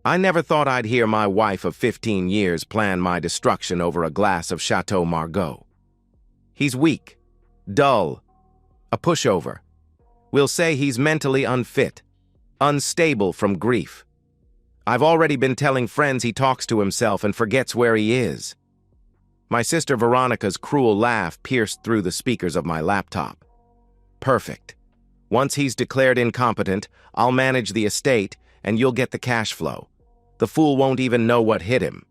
I never thought I'd hear my wife of 15 years plan my destruction over a glass of Chateau Margaux. He's weak, dull, a pushover. We'll say he's mentally unfit, unstable from grief. I've already been telling friends he talks to himself and forgets where he is. My sister Veronica's cruel laugh pierced through the speakers of my laptop. Perfect. Once he's declared incompetent, I'll manage the estate and you'll get the cash flow. The fool won't even know what hit him.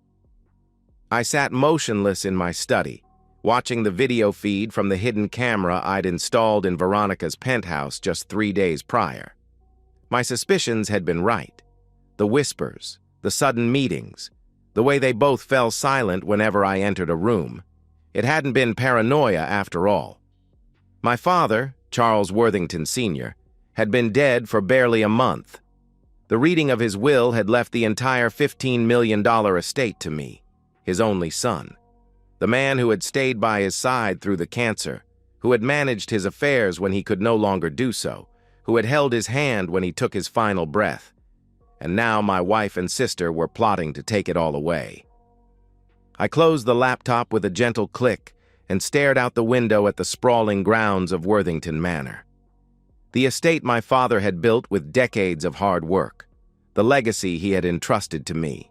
I sat motionless in my study, watching the video feed from the hidden camera I'd installed in Veronica's penthouse just 3 days prior. My suspicions had been right. The whispers, the sudden meetings, the way they both fell silent whenever I entered a room. It hadn't been paranoia after all. My father, Charles Worthington Sr., had been dead for barely a month. The reading of his will had left the entire $15 million estate to me, his only son. The man who had stayed by his side through the cancer, who had managed his affairs when he could no longer do so, who had held his hand when he took his final breath. And now my wife and sister were plotting to take it all away. I closed the laptop with a gentle click and stared out the window at the sprawling grounds of Worthington Manor. The estate my father had built with decades of hard work, the legacy he had entrusted to me.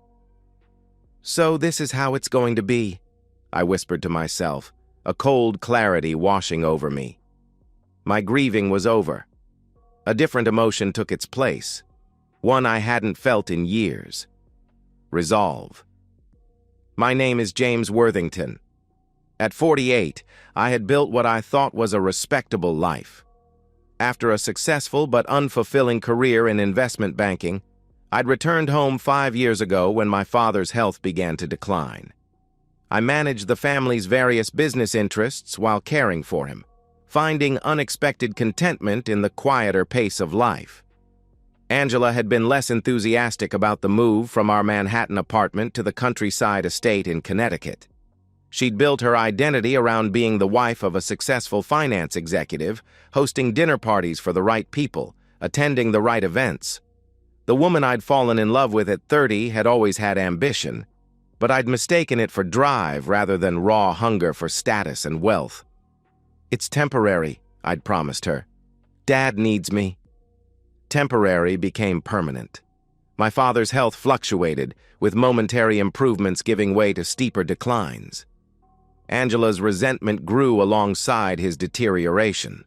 "So this is how it's going to be," I whispered to myself, a cold clarity washing over me. My grieving was over. A different emotion took its place, one I hadn't felt in years. Resolve. My name is James Worthington. At 48, I had built what I thought was a respectable life. After a successful but unfulfilling career in investment banking, I'd returned home 5 years ago when my father's health began to decline. I managed the family's various business interests while caring for him, finding unexpected contentment in the quieter pace of life. Angela had been less enthusiastic about the move from our Manhattan apartment to the countryside estate in Connecticut. She'd built her identity around being the wife of a successful finance executive, hosting dinner parties for the right people, attending the right events. The woman I'd fallen in love with at 30 had always had ambition, but I'd mistaken it for drive rather than raw hunger for status and wealth. "It's temporary," I'd promised her. "Dad needs me." Temporary became permanent. My father's health fluctuated, with momentary improvements giving way to steeper declines. Angela's resentment grew alongside his deterioration.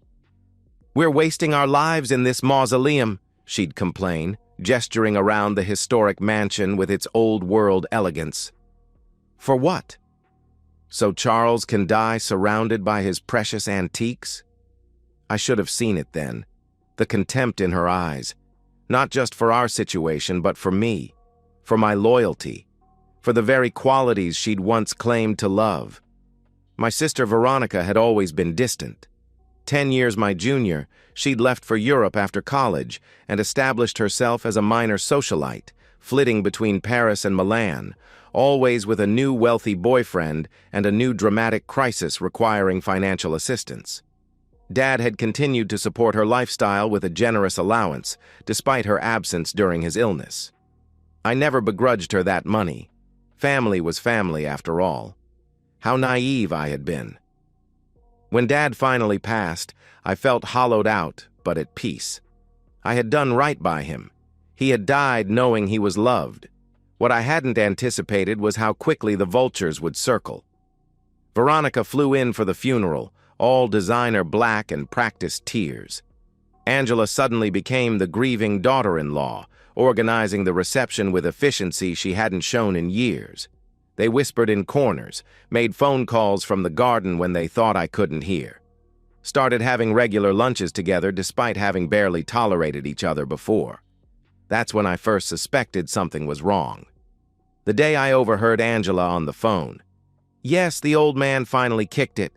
"We're wasting our lives in this mausoleum," she'd complain, gesturing around the historic mansion with its old-world elegance. "For what? So Charles can die surrounded by his precious antiques?" I should have seen it then, the contempt in her eyes, not just for our situation, but for me, for my loyalty, for the very qualities she'd once claimed to love. My sister Veronica had always been distant. 10 years my junior, she'd left for Europe after college and established herself as a minor socialite, flitting between Paris and Milan, always with a new wealthy boyfriend and a new dramatic crisis requiring financial assistance. Dad had continued to support her lifestyle with a generous allowance, despite her absence during his illness. I never begrudged her that money. Family was family, after all. How naive I had been. When Dad finally passed, I felt hollowed out, but at peace. I had done right by him. He had died knowing he was loved. What I hadn't anticipated was how quickly the vultures would circle. Veronica flew in for the funeral, all designer black and practiced tears. Angela suddenly became the grieving daughter-in-law, organizing the reception with efficiency she hadn't shown in years. They whispered in corners, made phone calls from the garden when they thought I couldn't hear. Started having regular lunches together despite having barely tolerated each other before. That's when I first suspected something was wrong. The day I overheard Angela on the phone. "Yes, the old man finally kicked it.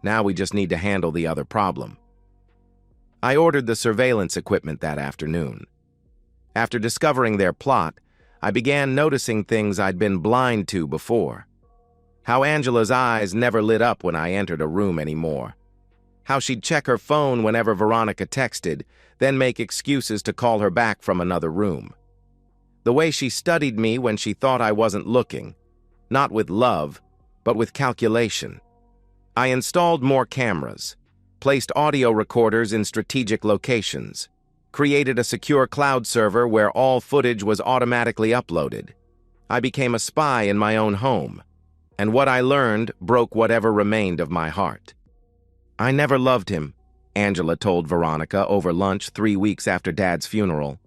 Now we just need to handle the other problem." I ordered the surveillance equipment that afternoon. After discovering their plot, I began noticing things I'd been blind to before. How Angela's eyes never lit up when I entered a room anymore. How she'd check her phone whenever Veronica texted, then make excuses to call her back from another room. The way she studied me when she thought I wasn't looking, not with love, but with calculation. I installed more cameras, placed audio recorders in strategic locations, created a secure cloud server where all footage was automatically uploaded. I became a spy in my own home, and what I learned broke whatever remained of my heart. I never loved him, Angela told Veronica over lunch 3 weeks after Dad's funeral.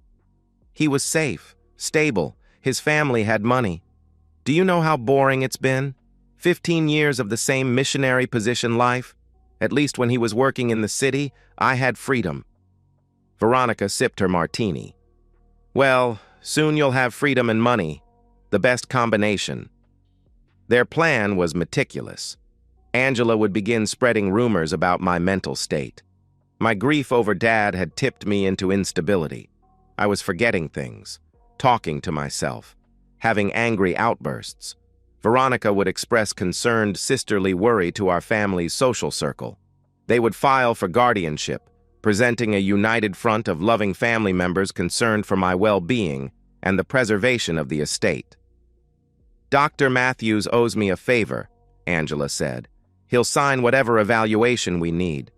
He was safe, stable, his family had money. Do you know how boring it's been? 15 years of the same missionary position life? At least when he was working in the city, I had freedom. Veronica sipped her martini. Well, soon you'll have freedom and money, the best combination. Their plan was meticulous. Angela would begin spreading rumors about my mental state. My grief over Dad had tipped me into instability. I was forgetting things, talking to myself, having angry outbursts. Veronica would express concerned sisterly worry to our family's social circle. They would file for guardianship, presenting a united front of loving family members concerned for my well-being and the preservation of the estate. Dr. Matthews owes me a favor, Angela said. He'll sign whatever evaluation we need.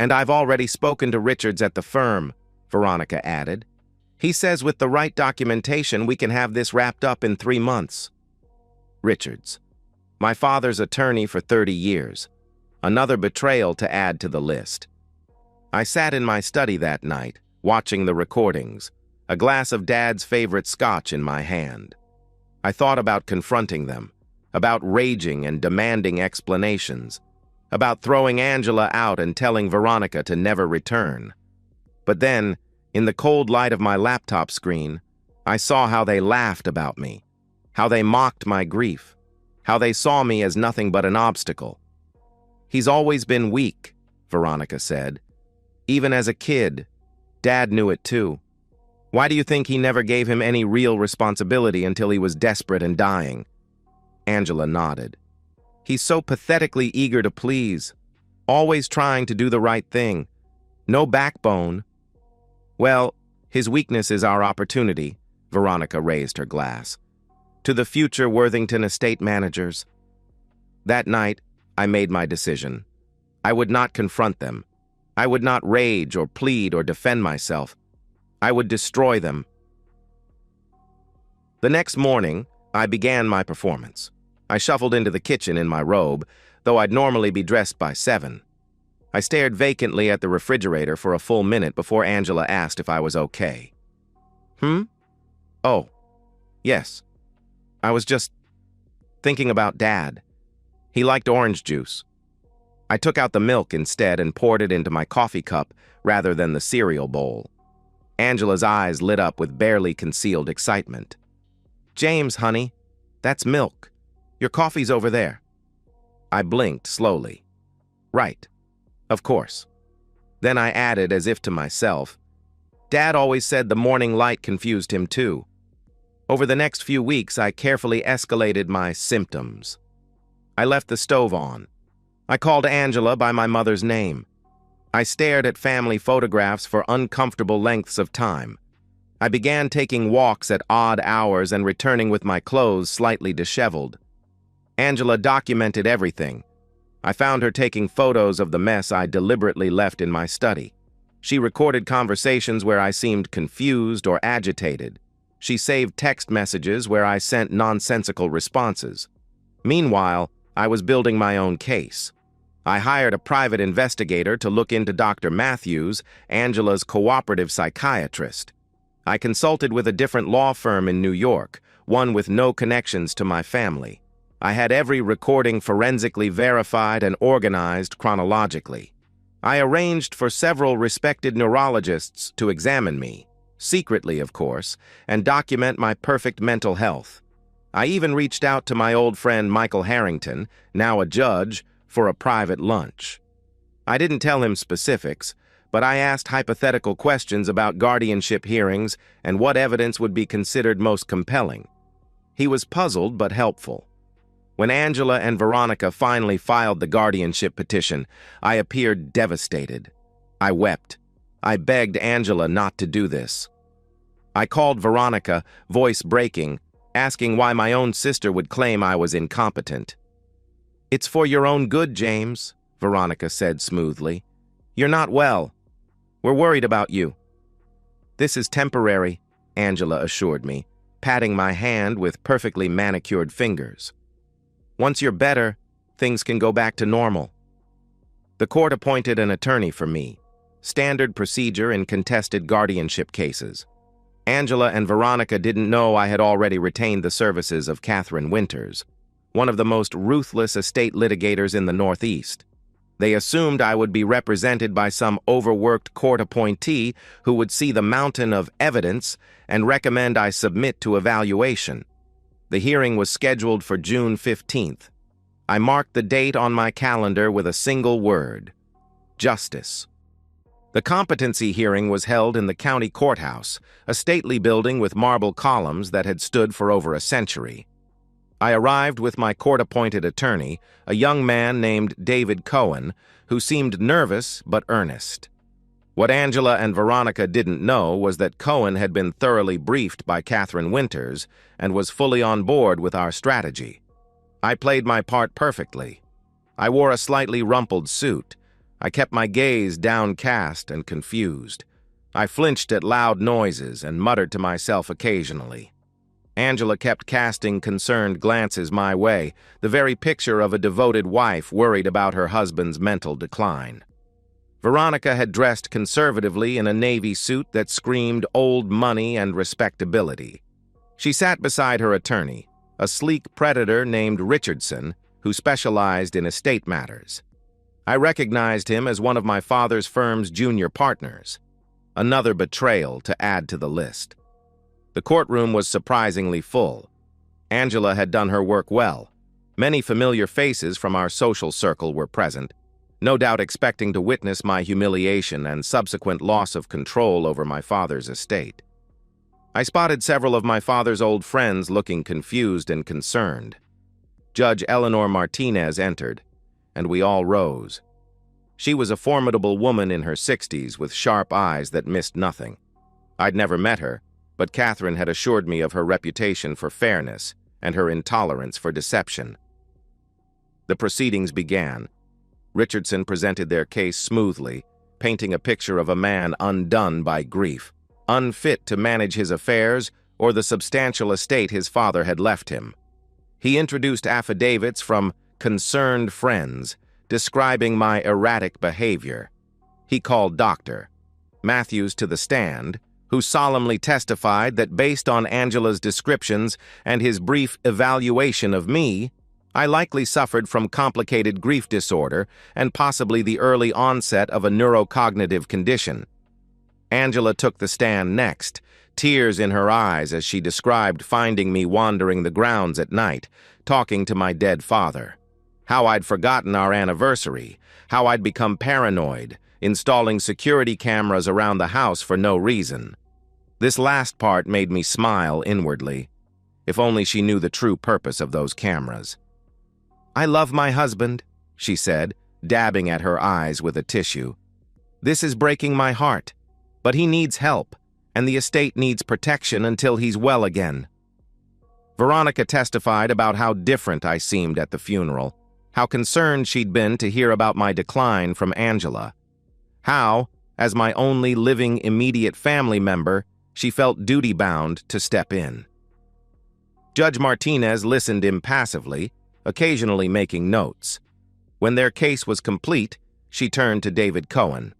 And I've already spoken to Richards at the firm, Veronica added. He says with the right documentation we can have this wrapped up in 3 months. Richards, my father's attorney for 30 years. Another betrayal to add to the list. I sat in my study that night, watching the recordings, a glass of Dad's favorite scotch in my hand. I thought about confronting them, about raging and demanding explanations, about throwing Angela out and telling Veronica to never return. But then, in the cold light of my laptop screen, I saw how they laughed about me, how they mocked my grief, how they saw me as nothing but an obstacle. He's always been weak, Veronica said. Even as a kid, Dad knew it too. Why do you think he never gave him any real responsibility until he was desperate and dying? Angela nodded. He's so pathetically eager to please, always trying to do the right thing. No backbone. Well, his weakness is our opportunity, Veronica raised her glass. To the future Worthington estate managers. That night, I made my decision. I would not confront them. I would not rage or plead or defend myself. I would destroy them. The next morning, I began my performance. I shuffled into the kitchen in my robe, though I'd normally be dressed by 7. I stared vacantly at the refrigerator for a full minute before Angela asked if I was okay. Oh, yes. I was just thinking about Dad. He liked orange juice. I took out the milk instead and poured it into my coffee cup rather than the cereal bowl. Angela's eyes lit up with barely concealed excitement. James, honey, that's milk. Your coffee's over there. I blinked slowly. Right. Of course. Then I added, as if to myself, Dad always said the morning light confused him too. Over the next few weeks, I carefully escalated my symptoms. I left the stove on. I called Angela by my mother's name. I stared at family photographs for uncomfortable lengths of time. I began taking walks at odd hours and returning with my clothes slightly disheveled. Angela documented everything. I found her taking photos of the mess I deliberately left in my study. She recorded conversations where I seemed confused or agitated. She saved text messages where I sent nonsensical responses. Meanwhile, I was building my own case. I hired a private investigator to look into Dr. Matthews, Angela's cooperative psychiatrist. I consulted with a different law firm in New York, one with no connections to my family. I had every recording forensically verified and organized chronologically. I arranged for several respected neurologists to examine me, secretly of course, and document my perfect mental health. I even reached out to my old friend Michael Harrington, now a judge, for a private lunch. I didn't tell him specifics, but I asked hypothetical questions about guardianship hearings and what evidence would be considered most compelling. He was puzzled but helpful. When Angela and Veronica finally filed the guardianship petition, I appeared devastated. I wept. I begged Angela not to do this. I called Veronica, voice breaking, asking why my own sister would claim I was incompetent. "It's for your own good, James," Veronica said smoothly. "You're not well. We're worried about you." "This is temporary," Angela assured me, patting my hand with perfectly manicured fingers. "Once you're better, things can go back to normal." The court appointed an attorney for me, standard procedure in contested guardianship cases. Angela and Veronica didn't know I had already retained the services of Catherine Winters, one of the most ruthless estate litigators in the Northeast. They assumed I would be represented by some overworked court appointee who would see the mountain of evidence and recommend I submit to evaluation. The hearing was scheduled for June 15th. I marked the date on my calendar with a single word: justice. The competency hearing was held in the county courthouse, a stately building with marble columns that had stood for over a century. I arrived with my court-appointed attorney, a young man named David Cohen, who seemed nervous but earnest. What Angela and Veronica didn't know was that Cohen had been thoroughly briefed by Catherine Winters and was fully on board with our strategy. I played my part perfectly. I wore a slightly rumpled suit. I kept my gaze downcast and confused. I flinched at loud noises and muttered to myself occasionally. Angela kept casting concerned glances my way, the very picture of a devoted wife worried about her husband's mental decline. Veronica had dressed conservatively in a navy suit that screamed old money and respectability. She sat beside her attorney, a sleek predator named Richardson, who specialized in estate matters. I recognized him as one of my father's firm's junior partners. Another betrayal to add to the list. The courtroom was surprisingly full. Angela had done her work well. Many familiar faces from our social circle were present, no doubt expecting to witness my humiliation and subsequent loss of control over my father's estate. I spotted several of my father's old friends looking confused and concerned. Judge Eleanor Martinez entered, and we all rose. She was a formidable woman in her 60s with sharp eyes that missed nothing. I'd never met her, but Catherine had assured me of her reputation for fairness and her intolerance for deception. The proceedings began. Richardson presented their case smoothly, painting a picture of a man undone by grief, unfit to manage his affairs or the substantial estate his father had left him. He introduced affidavits from concerned friends describing my erratic behavior. He called Dr. Matthews to the stand, who solemnly testified that based on Angela's descriptions and his brief evaluation of me, I likely suffered from complicated grief disorder and possibly the early onset of a neurocognitive condition. Angela took the stand next, tears in her eyes as she described finding me wandering the grounds at night, talking to my dead father. How I'd forgotten our anniversary, how I'd become paranoid, installing security cameras around the house for no reason. This last part made me smile inwardly. If only she knew the true purpose of those cameras. "I love my husband," she said, dabbing at her eyes with a tissue. "This is breaking my heart, but he needs help, and the estate needs protection until he's well again." Veronica testified about how different I seemed at the funeral, how concerned she'd been to hear about my decline from Angela, how, as my only living immediate family member, she felt duty-bound to step in. Judge Martinez listened impassively, occasionally making notes. When their case was complete, she turned to David Cohen.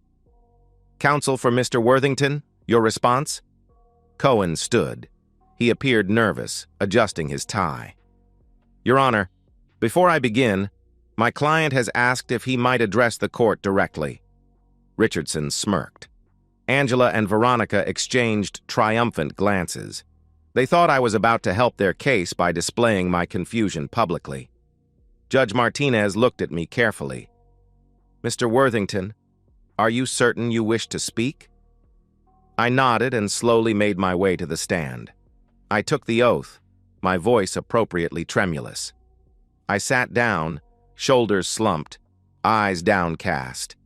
"Counsel for Mr. Worthington, your response?" Cohen stood. He appeared nervous, adjusting his tie. "Your Honor, before I begin, my client has asked if he might address the court directly." Richardson smirked. Angela and Veronica exchanged triumphant glances. They thought I was about to help their case by displaying my confusion publicly. Judge Martinez looked at me carefully. "Mr. Worthington, are you certain you wish to speak?" I nodded and slowly made my way to the stand. I took the oath, my voice appropriately tremulous. I sat down, shoulders slumped, eyes downcast.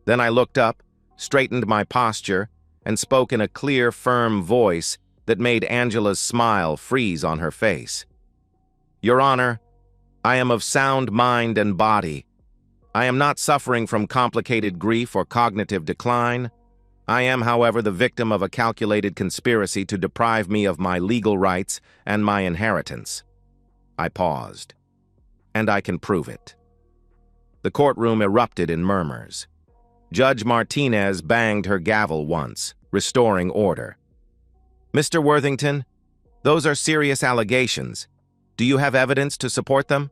Then I looked up, straightened my posture, and spoke in a clear, firm voice that made Angela's smile freeze on her face. "Your Honor, I am of sound mind and body. I am not suffering from complicated grief or cognitive decline. I am, however, the victim of a calculated conspiracy to deprive me of my legal rights and my inheritance." I paused. "And I can prove it." The courtroom erupted in murmurs. Judge Martinez banged her gavel once, restoring order. "Mr. Worthington, those are serious allegations. Do you have evidence to support them?"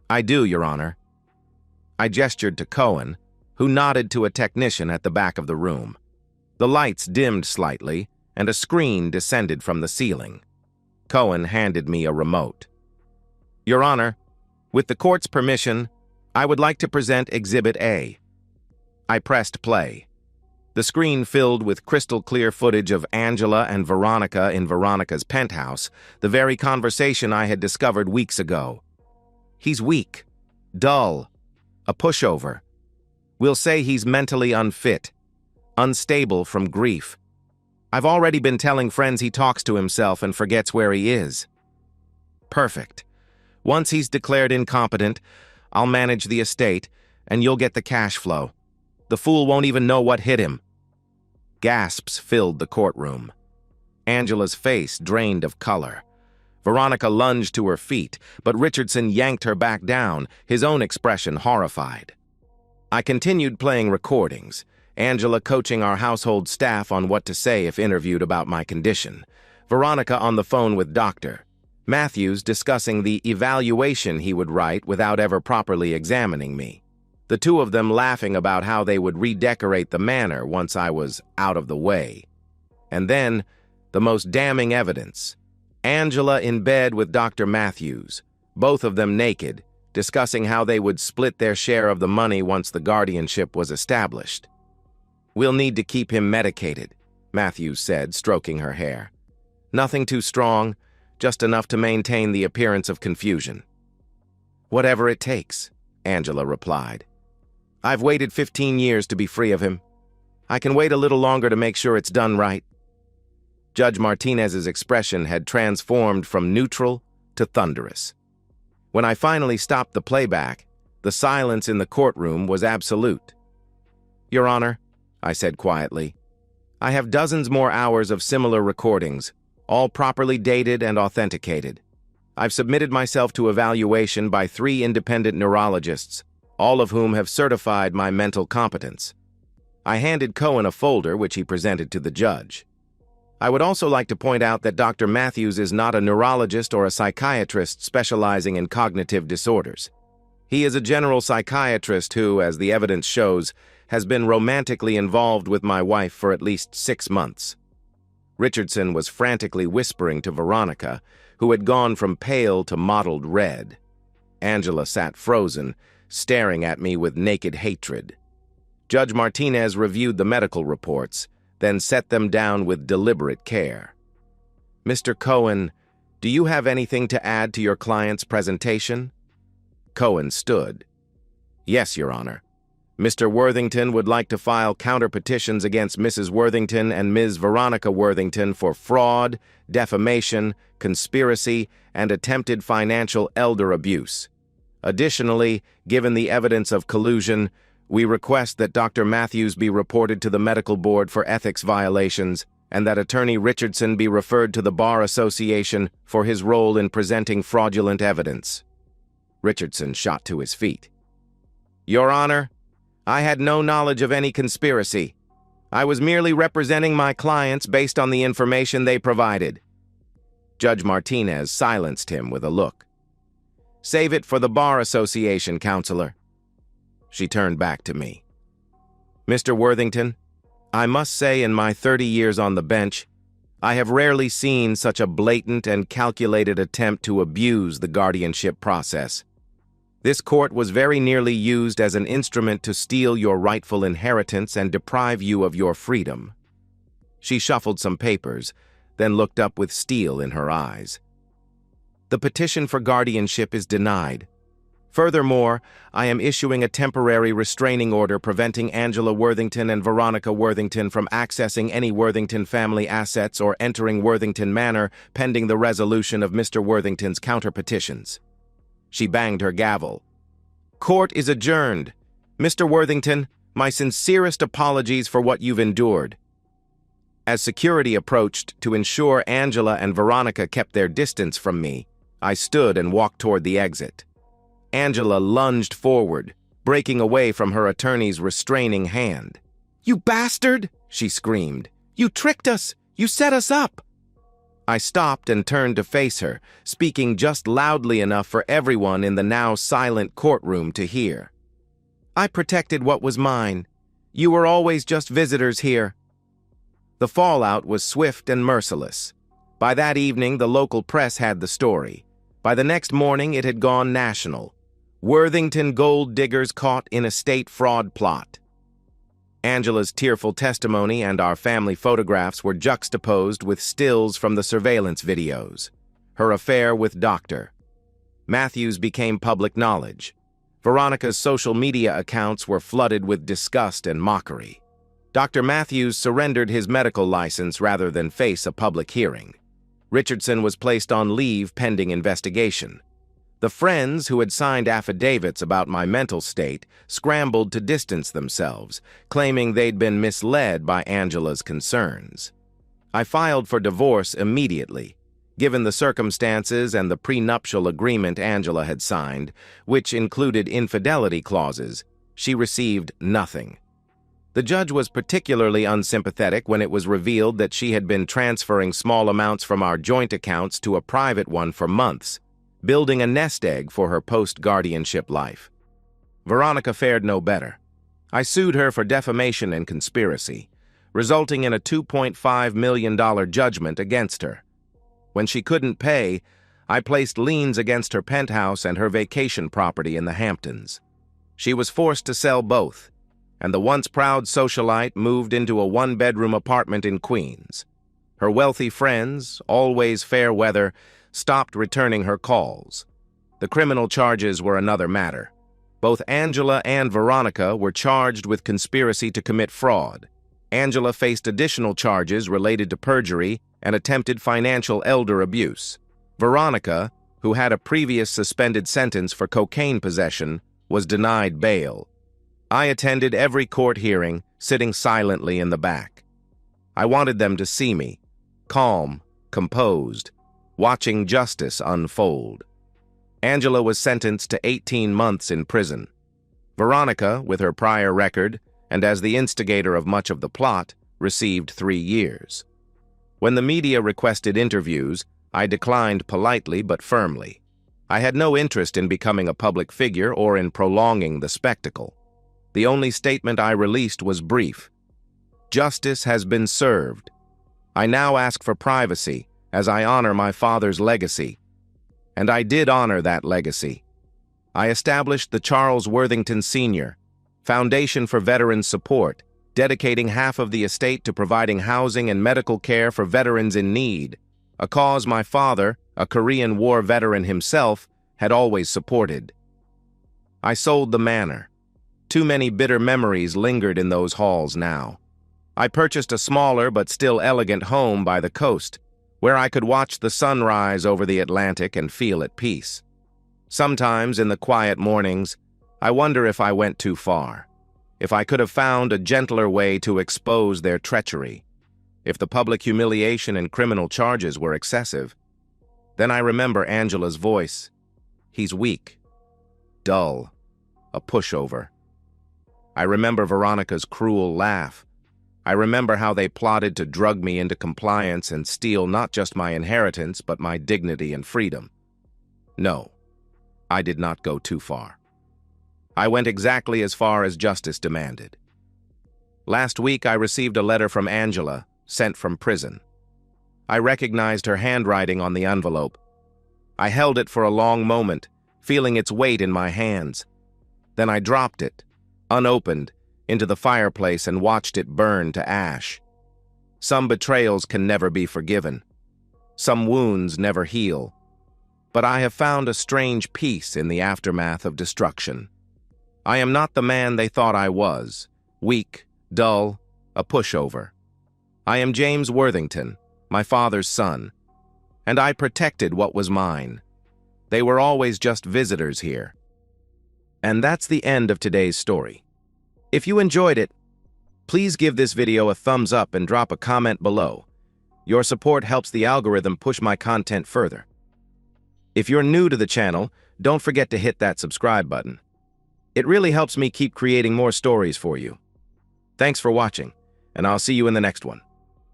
"I do, Your Honor." I gestured to Cohen, who nodded to a technician at the back of the room. The lights dimmed slightly, and a screen descended from the ceiling. Cohen handed me a remote. "Your Honor, with the court's permission, I would like to present Exhibit A." I pressed play. The screen filled with crystal-clear footage of Angela and Veronica in Veronica's penthouse, the very conversation I had discovered weeks ago. "He's weak, dull, a pushover. We'll say he's mentally unfit, unstable from grief. I've already been telling friends he talks to himself and forgets where he is." "Perfect. Once he's declared incompetent, I'll manage the estate, and you'll get the cash flow. The fool won't even know what hit him." Gasps filled the courtroom. Angela's face drained of color. Veronica lunged to her feet, but Richardson yanked her back down, his own expression horrified. I continued playing recordings, Angela coaching our household staff on what to say if interviewed about my condition, Veronica on the phone with Dr. Matthews discussing the evaluation he would write without ever properly examining me. The two of them laughing about how they would redecorate the manor once I was out of the way. And then, the most damning evidence. Angela in bed with Dr. Matthews, both of them naked, discussing how they would split their share of the money once the guardianship was established. "We'll need to keep him medicated," Matthews said, stroking her hair. "Nothing too strong, just enough to maintain the appearance of confusion." "Whatever it takes," Angela replied. "I've waited 15 years to be free of him. I can wait a little longer to make sure it's done right." Judge Martinez's expression had transformed from neutral to thunderous. When I finally stopped the playback, the silence in the courtroom was absolute. "Your Honor," I said quietly, "I have dozens more hours of similar recordings, all properly dated and authenticated. I've submitted myself to evaluation by 3 independent neurologists, all of whom have certified my mental competence." I handed Cohen a folder which he presented to the judge. I would also like to point out that Dr. Matthews is not a neurologist or a psychiatrist specializing in cognitive disorders. He is a general psychiatrist who, as the evidence shows, has been romantically involved with my wife for at least 6 months. Richardson was frantically whispering to Veronica, who had gone from pale to mottled red. Angela sat frozen, staring at me with naked hatred. Judge Martinez reviewed the medical reports, then set them down with deliberate care. "Mr. Cohen, do you have anything to add to your client's presentation?" Cohen stood. "Yes, Your Honor. Mr. Worthington would like to file counter-petitions against Mrs. Worthington and Ms. Veronica Worthington for fraud, defamation, conspiracy, and attempted financial elder abuse. Additionally, given the evidence of collusion, we request that Dr. Matthews be reported to the Medical Board for ethics violations and that Attorney Richardson be referred to the Bar Association for his role in presenting fraudulent evidence." Richardson shot to his feet. "Your Honor, I had no knowledge of any conspiracy. I was merely representing my clients based on the information they provided." Judge Martinez silenced him with a look. "Save it for the Bar Association, Counselor." She turned back to me. "Mr. Worthington, I must say in my 30 years on the bench, I have rarely seen such a blatant and calculated attempt to abuse the guardianship process. This court was very nearly used as an instrument to steal your rightful inheritance and deprive you of your freedom." She shuffled some papers, then looked up with steel in her eyes. "The petition for guardianship is denied. Furthermore, I am issuing a temporary restraining order preventing Angela Worthington and Veronica Worthington from accessing any Worthington family assets or entering Worthington Manor pending the resolution of Mr. Worthington's counterpetitions. She banged her gavel. Court is adjourned. Mr. Worthington, my sincerest apologies for what you've endured. As security approached to ensure Angela and Veronica kept their distance from me, I stood and walked toward the exit. Angela lunged forward, breaking away from her attorney's restraining hand. "You bastard!" she screamed. "You tricked us! You set us up!" I stopped and turned to face her, speaking just loudly enough for everyone in the now silent courtroom to hear. "I protected what was mine. You were always just visitors here." The fallout was swift and merciless. By that evening, the local press had the story. By the next morning, it had gone national. Worthington gold diggers caught in estate fraud plot. Angela's tearful testimony and our family photographs were juxtaposed with stills from the surveillance videos. Her affair with Dr. Matthews became public knowledge. Veronica's social media accounts were flooded with disgust and mockery. Dr. Matthews surrendered his medical license rather than face a public hearing. Richardson was placed on leave pending investigation. The friends who had signed affidavits about my mental state scrambled to distance themselves, claiming they'd been misled by Angela's concerns. I filed for divorce immediately. Given the circumstances and the prenuptial agreement Angela had signed, which included infidelity clauses, she received nothing. The judge was particularly unsympathetic when it was revealed that she had been transferring small amounts from our joint accounts to a private one for months, building a nest egg for her post-guardianship life. Veronica fared no better. I sued her for defamation and conspiracy, resulting in a $2.5 million judgment against her. When she couldn't pay, I placed liens against her penthouse and her vacation property in the Hamptons. She was forced to sell both, and the once proud socialite moved into a one-bedroom apartment in Queens. Her wealthy friends, always fair weather, stopped returning her calls. The criminal charges were another matter. Both Angela and Veronica were charged with conspiracy to commit fraud. Angela faced additional charges related to perjury and attempted financial elder abuse. Veronica, who had a previous suspended sentence for cocaine possession, was denied bail. I attended every court hearing, sitting silently in the back. I wanted them to see me, calm, composed, watching justice unfold. Angela was sentenced to 18 months in prison. Veronica, with her prior record, and as the instigator of much of the plot, received 3 years. When the media requested interviews, I declined politely but firmly. I had no interest in becoming a public figure or in prolonging the spectacle. The only statement I released was brief. Justice has been served. I now ask for privacy, as I honor my father's legacy. And I did honor that legacy. I established the Charles Worthington Sr. Foundation for Veteran Support, dedicating half of the estate to providing housing and medical care for veterans in need, a cause my father, a Korean War veteran himself, had always supported. I sold the manor. Too many bitter memories lingered in those halls now. I purchased a smaller but still elegant home by the coast, where I could watch the sunrise over the Atlantic and feel at peace. Sometimes, in the quiet mornings, I wonder if I went too far, if I could have found a gentler way to expose their treachery, if the public humiliation and criminal charges were excessive. Then I remember Angela's voice. He's weak, dull, a pushover. I remember Veronica's cruel laugh. I remember how they plotted to drug me into compliance and steal not just my inheritance, but my dignity and freedom. No, I did not go too far. I went exactly as far as justice demanded. Last week, I received a letter from Angela, sent from prison. I recognized her handwriting on the envelope. I held it for a long moment, feeling its weight in my hands. Then I dropped it, unopened, into the fireplace and watched it burn to ash. Some betrayals can never be forgiven. Some wounds never heal. but I have found a strange peace in the aftermath of destruction. I am not the man they thought I was, weak, dull, a pushover. I am James Worthington, my father's son, and I protected what was mine. They were always just visitors here. And that's the end of today's story. If you enjoyed it, please give this video a thumbs up and drop a comment below. Your support helps the algorithm push my content further. If you're new to the channel, don't forget to hit that subscribe button. It really helps me keep creating more stories for you. Thanks for watching, and I'll see you in the next one.